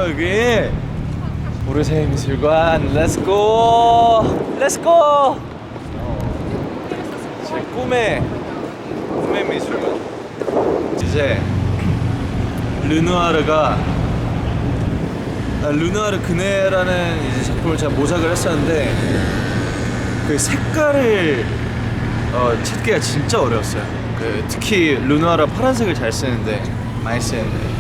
뭐야 여기? 오르세 미술관 렛츠고 렛츠고. 제 꿈의 미술관. 이제 르누아르가 르누아르 그네라는 이제 작품을 제가 모작을 했었는데 그 색깔을 찾기가 진짜 어려웠어요. 특히 르누아르가 파란색을 잘 쓰는데 많이 쓰는데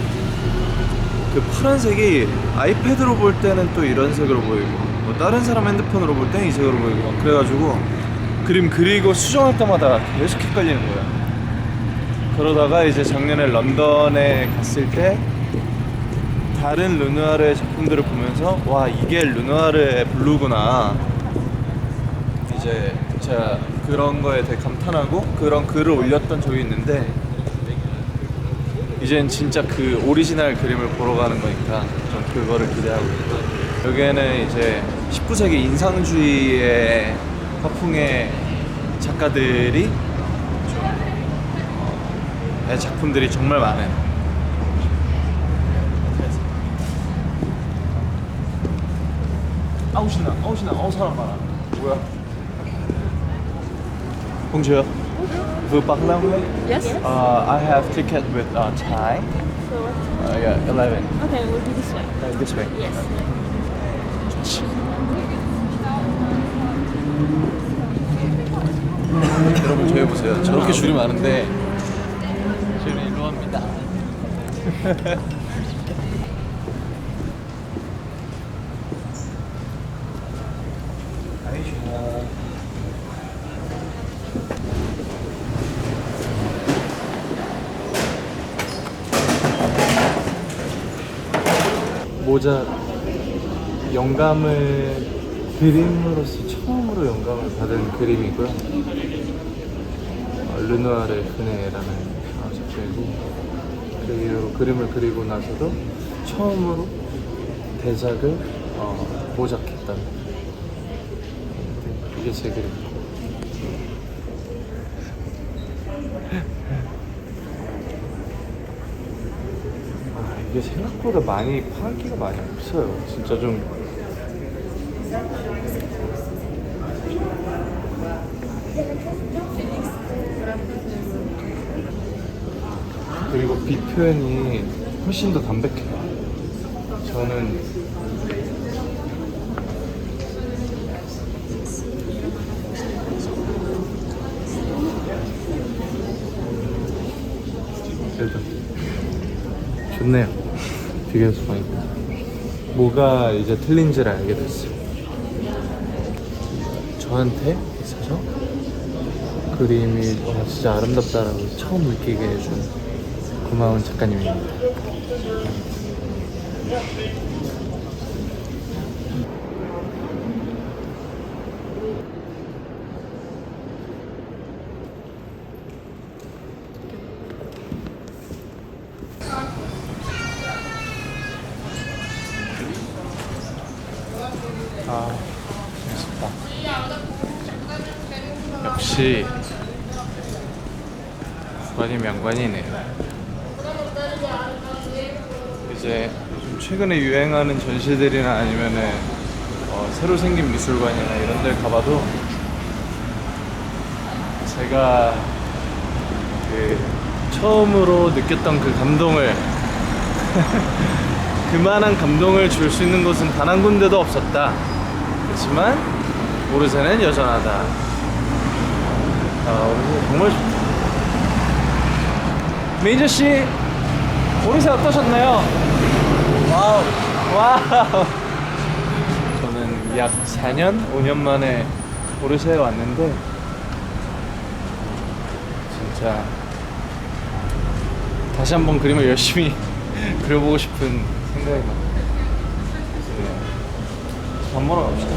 그 파란색이 아이패드로 볼 때는 또 이런 색으로 보이고 뭐 다른 사람 핸드폰으로 볼 때는 이 색으로 보이고 막 그래가지고 그림 그리고 수정할 때마다 계속 헷갈리는 거야. 그러다가 이제 작년에 런던에 갔을 때 다른 르누아르의 작품들을 보면서 와 이게 르누아르의 블루구나. 이제 제가 그런 거에 되게 감탄하고 그런 글을 올렸던 적이 있는데 이젠 진짜 그 오리지널 그림을 보러 가는 거니까 좀 그거를 기대하고 있고 여기에는 이제 19세기 인상주의의 화풍의 작가들이 작품들이 정말 많은 아우 신나 사람 많아. 뭐야? Bonjour. Vous parlez anglais? Yes. I have ticket with Thai. So, Yeah, 11. okay, we'll do this way. This way. Yes. 여러분 저희 보세요. 저렇게 줄이 많은데 저희는 일로 갑니다. 모자 영감을 그림으로서 처음으로 영감을 받은 그림이고요. 르누아르의 그네라는 작품이고 그 이후로 그림을 그리고 나서도 처음으로 대작을 모작했던 이게 제 그림입니다. 이게 생각보다 많이 팔기가 많이 없어요. 진짜 좀 그리고 빛 표현이 훨씬 더 담백해요. 저는 일단 좋네요. 비교해서 보니까 뭐가 이제 틀린지를 알게 됐어요. 저한테 있어서 그림이 진짜 아름답다라고 처음 느끼게 해준 고마운 작가님입니다. 재밌었다. 역시 관이 명관이네요. 이제 최근에 유행하는 전시들이나 아니면은 새로 생긴 미술관이나 이런 데 가봐도 제가 그 처음으로 느꼈던 그 감동을 그만한 감동을 줄 수 있는 곳은 단 한 군데도 없었다. 그렇지만 오르세는 여전하다. 오르세 정말 좋다. 메이저 씨, 오르세 어떠셨나요? 와우. 저는 약 4년, 5년 만에 오르세에 왔는데 진짜 다시 한번 그림을 열심히 그려보고 싶은 생각이 나요. 밥 먹으러 갑시다.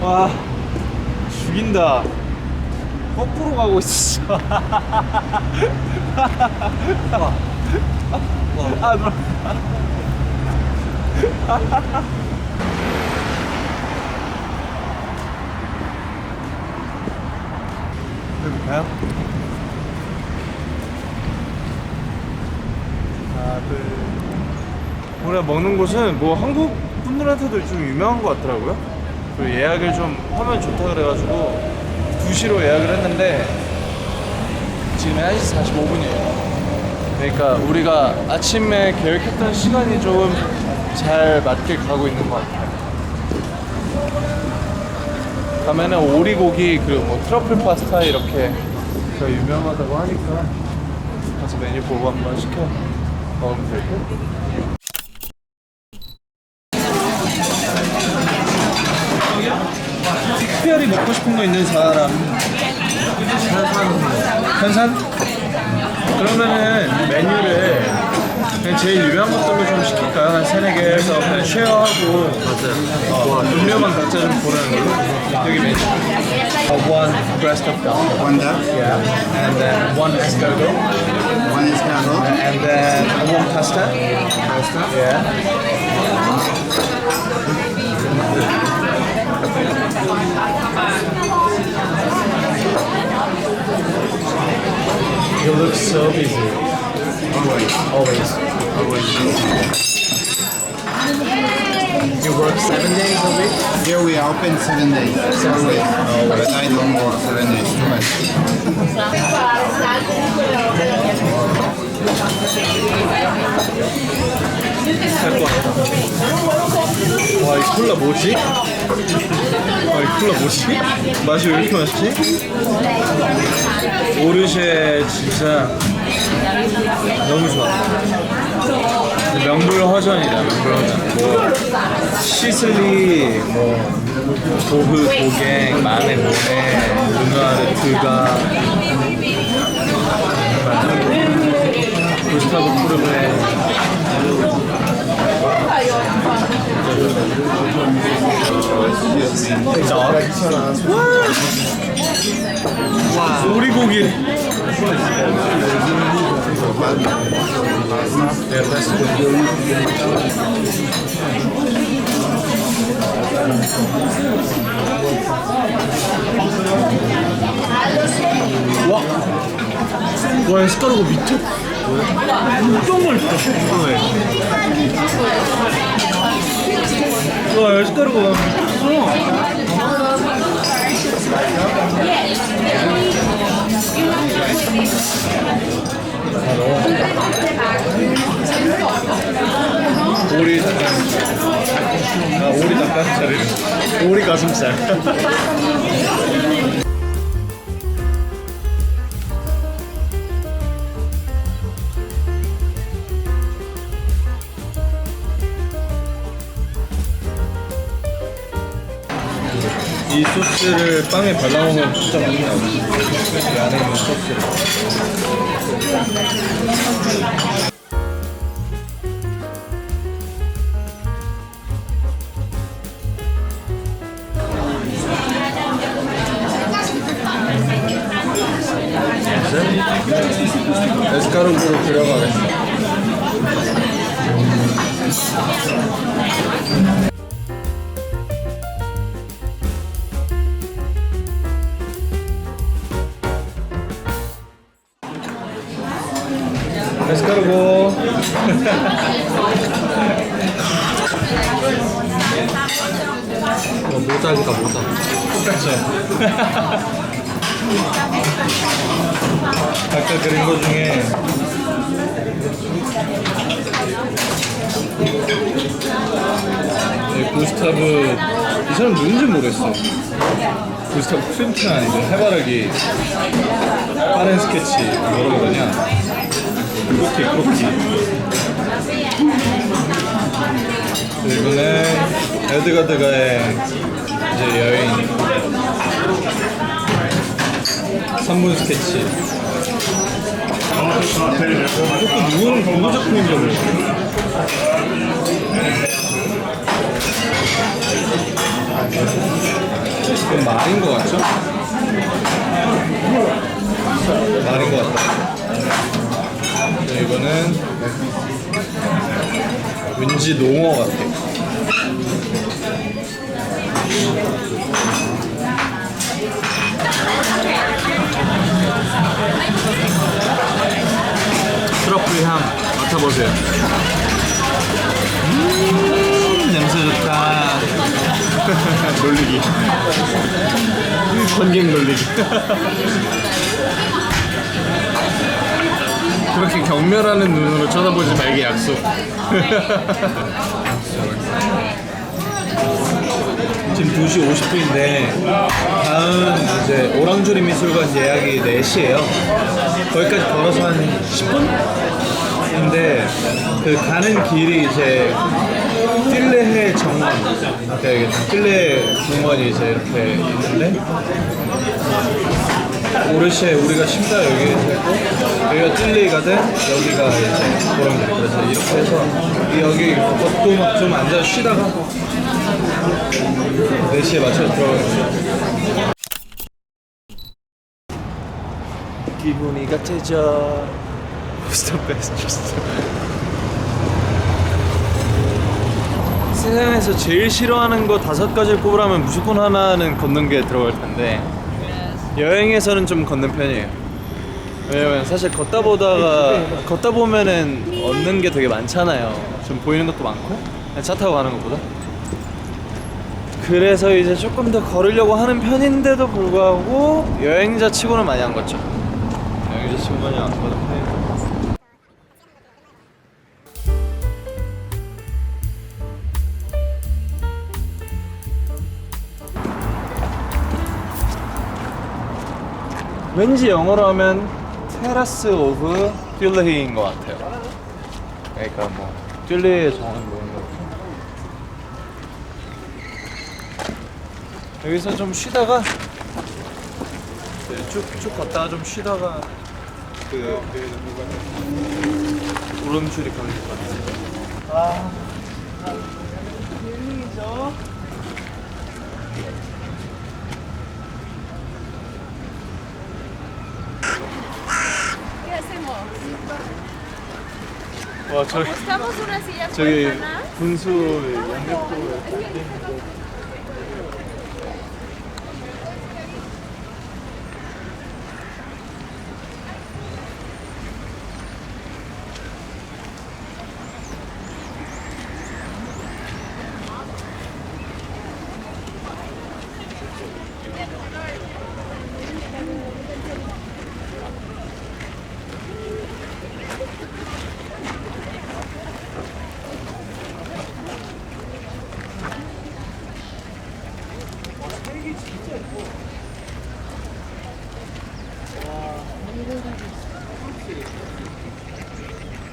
와, 죽인다. 거꾸로 가고 있었어. 와. 여기 가요? 먹는 곳은 뭐 한국 분들한테도 좀 유명한 것 같더라고요. 그리고 예약을 좀 하면 좋다 그래가지고 2시로 예약을 했는데 지금 1시 45분이에요. 그러니까 우리가 아침에 계획했던 시간이 좀 잘 맞게 가고 있는 것 같아요. 가면은 오리고기 그리고 뭐 트러플 파스타 이렇게 더 유명하다고 하니까 가서 메뉴 보고 한번 시켜 먹으면 될 듯? 특별히 먹고 싶은 거 있는 사람. 현산? 그러면은 메뉴를 그냥 제일 유명한 것들로 좀 시킬까요? 한 3-4개 해서 그냥 쉐어하고 맞아요. 음료만 각자 좀 고르는 걸로. 여기 메뉴. One breast of duck. One duck, Yeah. And then one escargot. one escargot, And then one pasta. pasta, Yeah. You look so busy. always. Always. You work 7 days a week? Here we are open 7 days. Always. But I don't work 7 days, too much. 살 것 같다. 와, 이 콜라 뭐지? 와, 이 콜라 뭐지? 맛이 왜 이렇게 맛있지? 오르쉐 진짜 너무 좋아. 명불허전이다, 명불허전. 뭐 시슬리, 뭐 도흐, 도갱, 마네, 모네, 루나르, 드가, 구스타브 쿠르베. 와, 오리고기. 와, 와, 에스카르고 미쳤. 엄청 맛있다. 와, 에스카르고가 미쳤어. 오리 닭가슴살. 아, 오리 닭가슴살이래. 오리 가슴살. 이 소스를 빵에 발라먹으면 진짜 맛이 나지. 이 안에 있는 소스를. 에스카르고로 들어가겠어. 에스카르고. 모자니까 모자. 똑같죠? 아까 그린 거 중에 구스타브, 이 사람 누군지 모르겠어. 구스타브 클림트는 아니고 해바라기 빠른 스케치 뭐라고 그러냐. 크로키. 그리고는 에드가드가의 이제 여행 3분 스케치. 이것도 누구는 광고 작품인 줄 모르겠어. 이건 말인 것 같죠? 말인 것 같다. 이거는 왠지 농어 같아. 트러플 향 맡아보세요. 놀리기. 관객 놀리기. 그렇게 경멸하는 눈으로 쳐다보지 말게 약속. 지금 2시 50분인데 다음 이제 오랑주리 미술관 예약이 4시예요. 거기까지 걸어서 한 10분인데 그 가는 길이 이제 띨레해 정원, 띨레 공원이 이제 이렇게 있는데 오르시에 우리가 심다 여기 있고 여기가 찔레이 가든 여기가 이제 오랑주리. 그래서 이렇게 해서 여기 걷고 막 좀 앉아 쉬다가 4시에 맞춰서 들어가요. 기분이 같아져. 포스터 베스트. 세상에서 제일 싫어하는 거 5가지를 꼽으라면 무조건 하나는 걷는 게 들어갈 텐데 여행에서는 좀 걷는 편이에요. 왜냐면 사실 걷다 보면은 얻는 게 되게 많잖아요. 좀 보이는 것도 많고 차 타고 가는 것보다. 그래서 이제 조금 더 걸으려고 하는 편인데도 불구하고 여행자 치고는 많이 안 걷죠. 여행자 치고 많이 안 걷는 편이에요. 왠지 영어로 하면 테라스 오브 띨레히인 것 같아요. 그러니까 뭐 띨레히의 정원 뭐 이런 거. 여기서 좀 쉬다가 쭉쭉 걷다가 좀 쉬다가 그 오랑주리 가는 것 같아요. 여기죠. ¿Qué hacemos? 와 저기 ¿Buscamos una silla 저기 puesta? 분수 양력도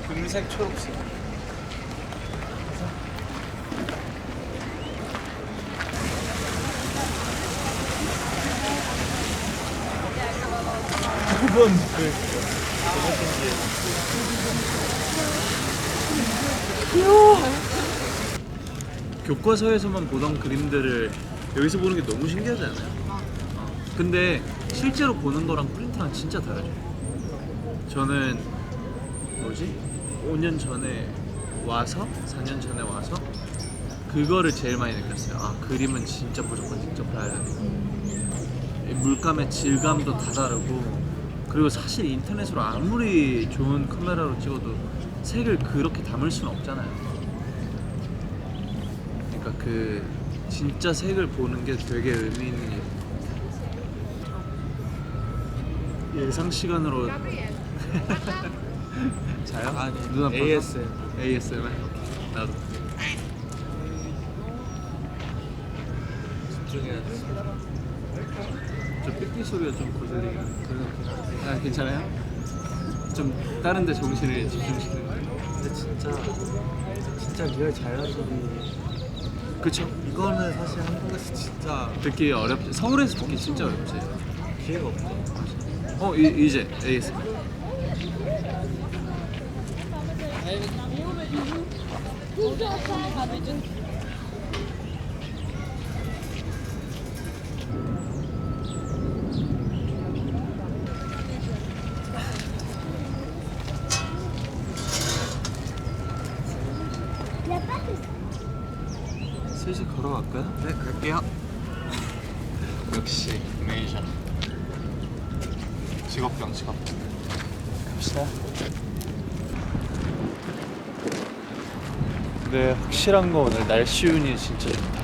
금색 초록색. 두번 교과서에서만 보던 그림들을 여기서 보는 게 너무 신기하지 않아요? 근데 실제로 보는 거랑 프린트랑 진짜 다르죠. 저는 5년 전에 와서 4년 전에 와서 그거를 제일 많이 느꼈어요. 아, 그림은 진짜 무조건 직접 봐야 되는. 물감의 질감도 다 다르고, 그리고 사실 인터넷으로 아무리 좋은 카메라로 찍어도 색을 그렇게 담을 수는 없잖아요. 그러니까 그 진짜 색을 보는 게 되게 의미 있는 일. 예상 시간으로 자요? 아니, 눈 아파. ASMR. 나도. 집중해야 돼. 저 삐삐 소리가 좀 거슬리긴. 아, 괜찮아요? 좀 다른 데 정신을 집중시키는 거예요. 근데 진짜 리얼 자연 소리. 그쵸? 이거는 사실 한국에서 진짜 듣기 어렵지. 서울에서 듣기 진짜 어렵지. 기회가 없죠. 이제 ASMR. 슬슬 걸어갈까요? 네, 갈게요. 역시 메이션. 직업병. 갑시다. 근데 확실한 거 오늘 날씨 운이 진짜 좋다.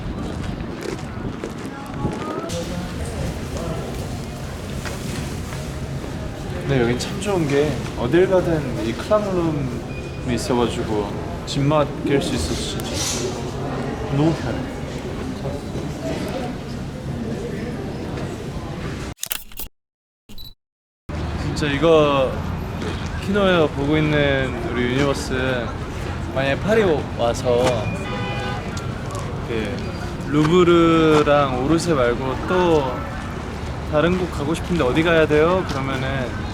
근데 여긴 참 좋은 게 어딜 가든 이 클락룸이 있어가지고 집 맡길 수 있어서 진짜 너무 편해. 진짜 이거 키노에 보고 있는 우리 유니버스 만약에 파리 와서 그 루브르랑 오르세 말고 또 다른 곳 가고 싶은데 어디 가야 돼요? 그러면은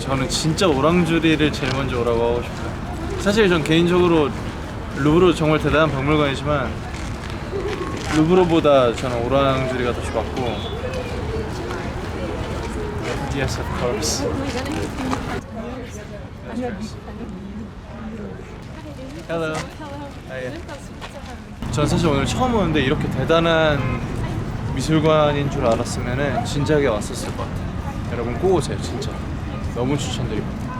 저는 진짜 오랑주리를 제일 먼저 오라고 하고 싶어요. 사실 전 개인적으로 루브르 정말 대단한 박물관이지만 루브르보다 저는 오랑주리가 더 좋았고. Yes, of course. Hello. Hi. 전 사실 오늘 처음 오는데 이렇게 대단한 미술관인 줄 알았으면은 진작에 왔었을 것 같아요. 여러분 꼭 오세요, 진짜. 너무 추천드립니다.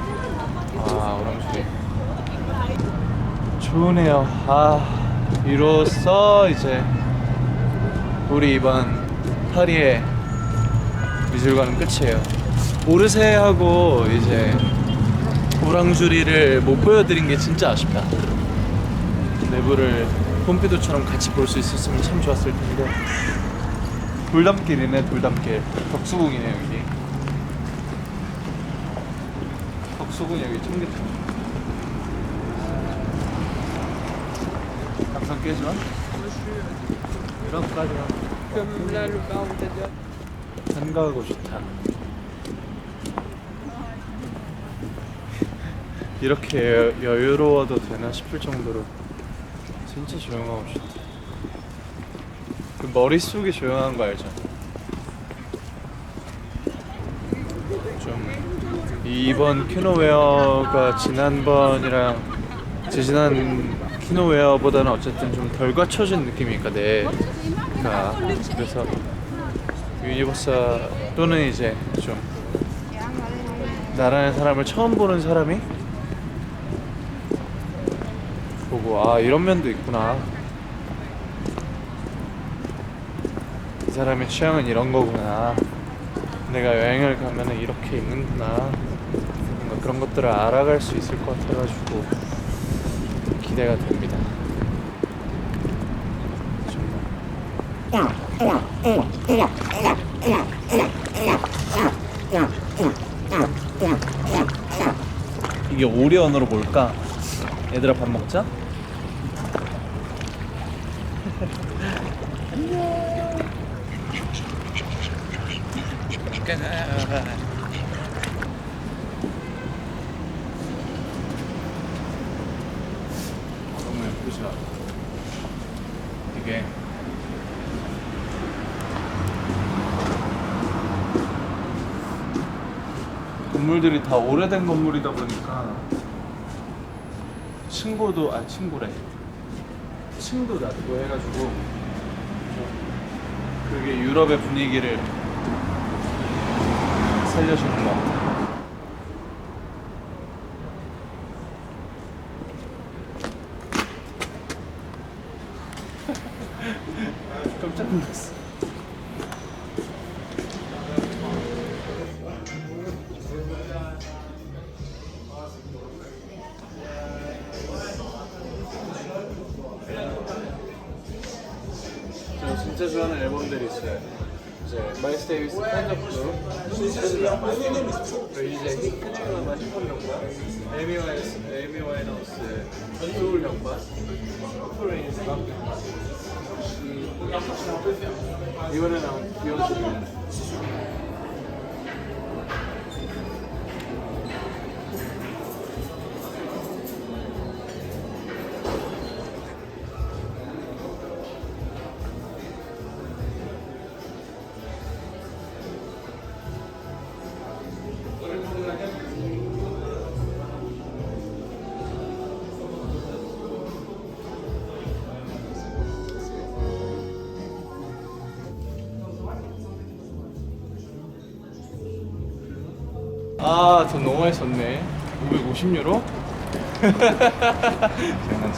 오랑주리. 좋으네요. 이로써 이제 우리 이번 파리의 미술관은 끝이에요. 오르세하고 이제 오랑주리를 못 보여드린 게 진짜 아쉽다. 내부를 폼피두처럼 같이 볼 수 있었으면 참 좋았을 텐데. 돌담길이네, 돌담길. 덕수궁이네 여기. 덕수궁 여기 청계천. 감성 깨지마. 이런까지만. 한가하고 좋다. 이렇게 여유로워도 되나 싶을 정도로 진짜 조용하고 좋다. 그 머릿속이 조용한 거 알죠? 좀 이번 키노웨어가 지난번이랑 지난 키노웨어보다는 어쨌든 좀 덜 갖춰진 느낌이니까 내가 그래서 유니버스 또는 이제 좀 나라는 사람을 처음 보는 사람이 보고 이런 면도 있구나, 이 사람의 취향은 이런 거구나, 내가 여행을 가면은 이렇게 입는구나, 뭔가 그런 것들을 알아갈 수 있을 것 같아가지고 기대가 됩니다. 이게 오리언어로 뭘까? 얘들아 밥 먹자. 너무 예쁘죠? 이게 건물들이 다 오래된 건물이다 보니까 층고도 층도 낮고 해가지고 좀 그게 유럽의 분위기를 살려주는 것 같아요. 깜짝 놀랐어. 제가 진짜 좋아하는 앨범들이 있어요. 이제 마일스 데이비스 팬더 블루, 그리고 이제 힐링 음악 힙합 연관, 에이미 와인하우스 소울 연관, 퍼플레인스 락 연관, 이번에 나온 비욘세 연관. 돈 너무 많이 썼네. 550유로? 장난.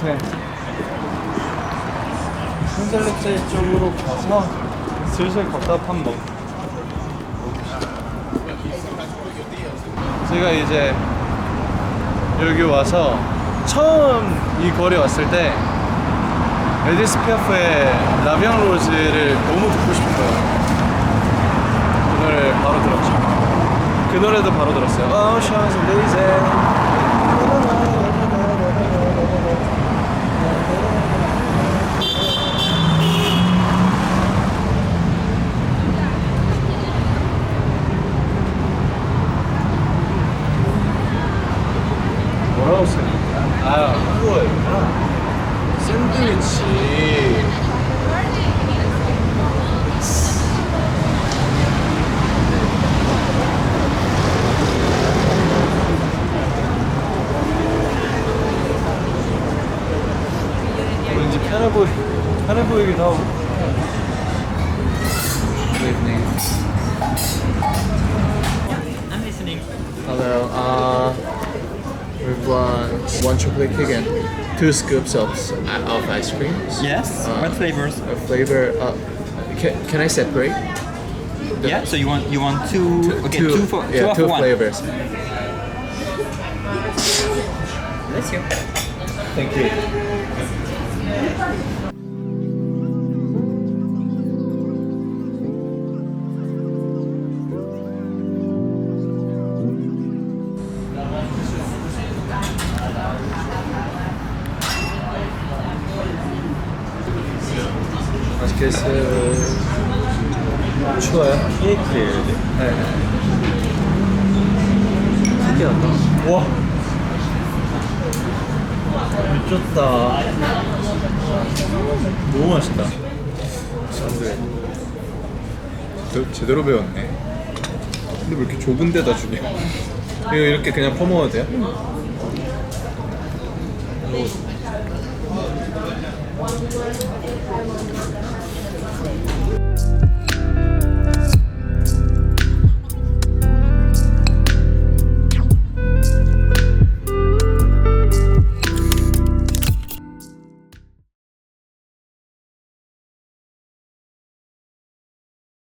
네. 샹젤리제 쪽으로 가서 슬슬 걷다 밥 제가 이제 여기 와서 처음 이 거리 왔을 때 에디스 피아프의 라비앙 로즈를 너무 듣고 싶은 거예요. 그 노래를 바로 들었죠. 그 노래도 바로 들었어요. Oh, Champs-Élysées. 뭐라고 쓰니까? 아, 한국어였구나. 샌드위치. 왠지 편해 보이기도 하고. Good evening. I'm listening. Hello. We want one chocolate cake and 2 scoops of ice cream. Yes. What flavors? A flavor. Can I separate? Yeah. So you want two? Okay, two of one. flavors. Bless you. Thank you. 맛있겠어요. 추워요? 케이크. 네. 신기하다. 와. 미쳤다. 너무 맛있다. 사람들 제대로 배웠네. 근데 왜 이렇게 좁은 데다 주냐? 이거 이렇게 그냥 퍼먹어도 돼요?